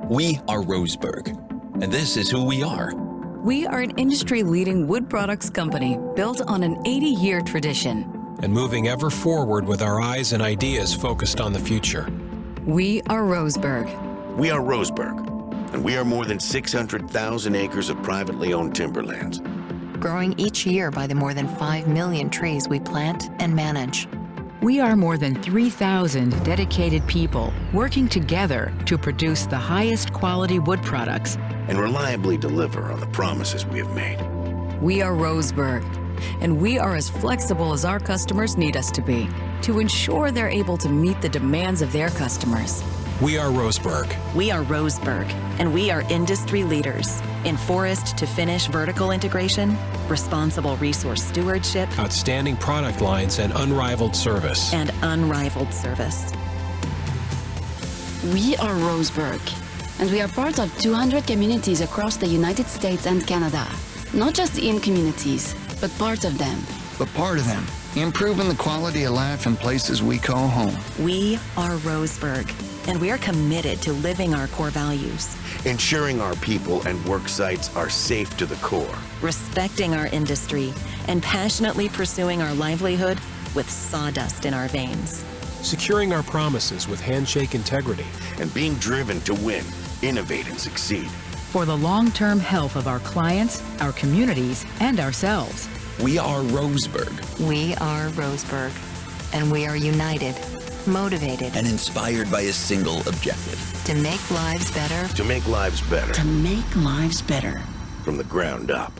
We are Roseburg, and this is who we are. We are an industry-leading wood products company built on an 80-year tradition. And moving ever forward with our eyes and ideas focused on the future. We are Roseburg. We are Roseburg, and we are more than 600,000 acres of privately owned timberlands. Growing each year by the more than 5 million trees we plant and manage. We are more than 3,000 dedicated people working together to produce the highest quality wood products And reliably deliver on the promises we have made. We are Roseburg, and we are as flexible as our customers need us to be to ensure they're able to meet the demands of their customers. We are Roseburg. We are Roseburg, and we are industry leaders in forest to finish vertical integration, responsible resource stewardship, Outstanding product lines and unrivaled service. and unrivaled service. We are Roseburg, and we are part of 200 communities across the United States and Canada. Not just in communities, but part of them. But part of them, improving the quality of life in places we call home. We are Roseburg, and we are committed to living our core values, Ensuring our people and work sites are safe to the core. respecting our industry, and passionately pursuing our livelihood with sawdust in our veins. Securing our promises with handshake integrity. And being driven to win, innovate, and succeed. for the long-term health of our clients, our communities, and ourselves. We are Roseburg, We are Roseburg, and we are united, motivated and inspired by a single objective. to make lives better To make lives better To make lives better. from the ground up.